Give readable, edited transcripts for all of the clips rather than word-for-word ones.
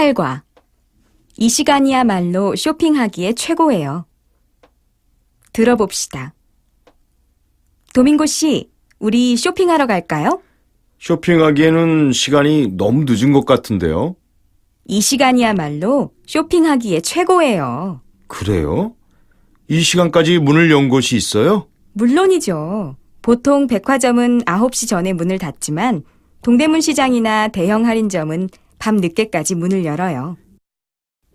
8과. 이 시간이야말로 쇼핑하기에 최고예요. 들어봅시다. 도밍고 씨, 우리 쇼핑하러 갈까요? 쇼핑하기에는 시간이 너무 늦은 것 같은데요. 이 시간이야말로 쇼핑하기에 최고예요. 그래요? 이 시간까지 문을 연 곳이 있어요? 물론이죠. 보통 백화점은 9시 전에 문을 닫지만 동대문 시장이나 대형 할인점은 밤 늦게까지 문을 열어요.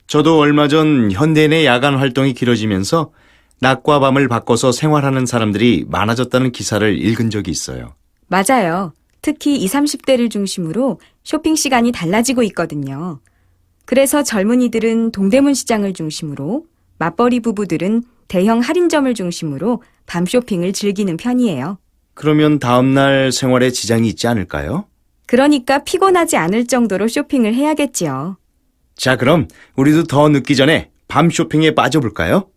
저도 얼마 전 현대인의 야간 활동이 길어지면서 낮과 밤을 바꿔서 생활하는 사람들이 많아졌다는 기사를 읽은 적이 있어요. 맞아요. 특히 20, 30대를 중심으로 쇼핑 시간이 달라지고 있거든요. 그래서 젊은이들은 동대문 시장을 중심으로, 맞벌이 부부들은 대형 할인점을 중심으로 밤 쇼핑을 즐기는 편이에요. 그러면 다음날 생활에 지장이 있지 않을까요? 그러니까 피곤하지 않을 정도로 쇼핑을 해야겠지요. 자, 그럼 우리도 더 늦기 전에 밤 쇼핑에 빠져볼까요?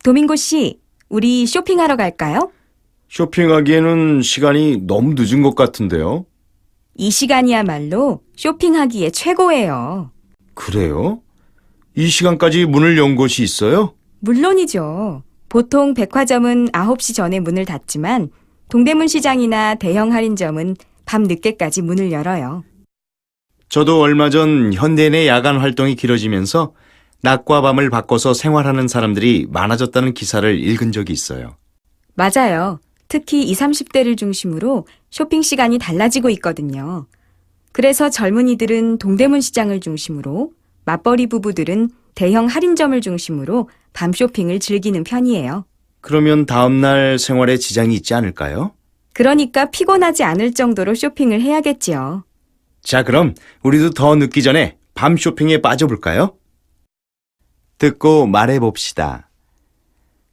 도밍고 씨, 우리 쇼핑하러 갈까요? 쇼핑하기에는 시간이 너무 늦은 것 같은데요. 이 시간이야말로 쇼핑하기에 최고예요. 그래요? 이 시간까지 문을 연 곳이 있어요? 물론이죠. 보통 백화점은 9시 전에 문을 닫지만 동대문 시장이나 대형 할인점은 밤 늦게까지 문을 열어요. 저도 얼마 전 현대인의 야간 활동이 길어지면서 낮과 밤을 바꿔서 생활하는 사람들이 많아졌다는 기사를 읽은 적이 있어요. 맞아요. 특히 20, 30대를 중심으로 쇼핑 시간이 달라지고 있거든요. 그래서 젊은이들은 동대문 시장을 중심으로, 맞벌이 부부들은 대형 할인점을 중심으로 밤 쇼핑을 즐기는 편이에요. 그러면 다음날 생활에 지장이 있지 않을까요? 그러니까 피곤하지 않을 정도로 쇼핑을 해야겠지요. 자, 그럼 우리도 더 늦기 전에 밤 쇼핑에 빠져볼까요? 듣고 말해봅시다.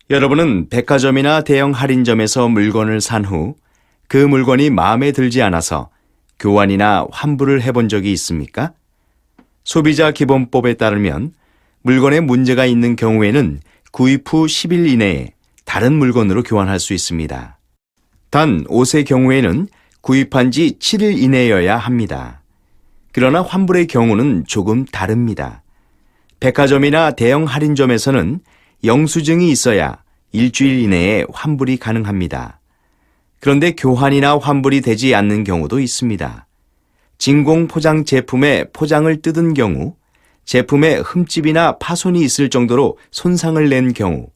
여러분은 백화점이나 대형 할인점에서 물건을 산 후 그 물건이 마음에 들지 않아서 교환이나 환불을 해본 적이 있습니까? 소비자 기본법에 따르면 물건에 문제가 있는 경우에는 구입 후 10일 이내에 다른 물건으로 교환할 수 있습니다. 단 옷의 경우에는 구입한 지 7일 이내여야 합니다. 그러나 환불의 경우는 조금 다릅니다. 백화점이나 대형 할인점에서는 영수증이 있어야 일주일 이내에 환불이 가능합니다. 그런데 교환이나 환불이 되지 않는 경우도 있습니다. 진공 포장 제품의 포장을 뜯은 경우, 제품에 흠집이나 파손이 있을 정도로 손상을 낸 경우,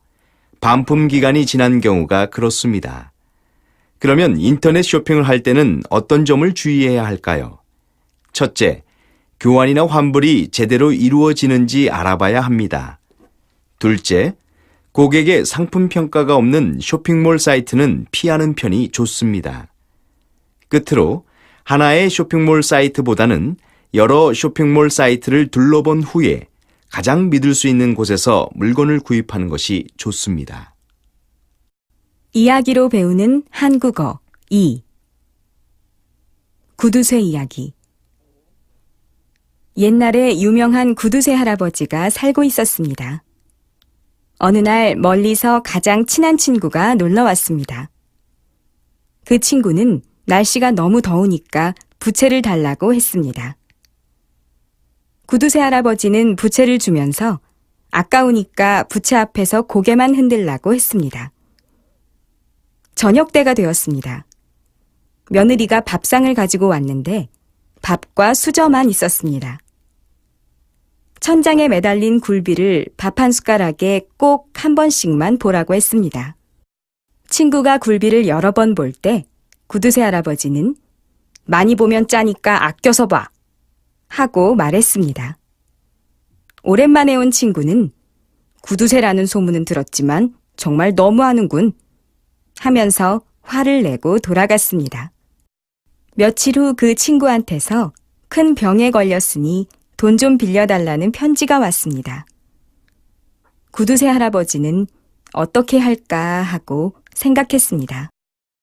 반품 기간이 지난 경우가 그렇습니다. 그러면 인터넷 쇼핑을 할 때는 어떤 점을 주의해야 할까요? 첫째, 교환이나 환불이 제대로 이루어지는지 알아봐야 합니다. 둘째, 고객의 상품 평가가 없는 쇼핑몰 사이트는 피하는 편이 좋습니다. 끝으로 하나의 쇼핑몰 사이트보다는 여러 쇼핑몰 사이트를 둘러본 후에 가장 믿을 수 있는 곳에서 물건을 구입하는 것이 좋습니다. 이야기로 배우는 한국어 2. 구두쇠 이야기. 옛날에 유명한 구두쇠 할아버지가 살고 있었습니다. 어느 날 멀리서 가장 친한 친구가 놀러 왔습니다. 그 친구는 날씨가 너무 더우니까 부채를 달라고 했습니다. 구두쇠 할아버지는 부채를 주면서 아까우니까 부채 앞에서 고개만 흔들라고 했습니다. 저녁 때가 되었습니다. 며느리가 밥상을 가지고 왔는데 밥과 수저만 있었습니다. 천장에 매달린 굴비를 밥 한 숟가락에 꼭 한 번씩만 보라고 했습니다. 친구가 굴비를 여러 번 볼 때 구두쇠 할아버지는 많이 보면 짜니까 아껴서 봐 하고 말했습니다. 오랜만에 온 친구는 구두쇠라는 소문은 들었지만 정말 너무하는군 하면서 화를 내고 돌아갔습니다. 며칠 후 그 친구한테서 큰 병에 걸렸으니 돈 좀 빌려달라는 편지가 왔습니다. 구두쇠 할아버지는 어떻게 할까 하고 생각했습니다.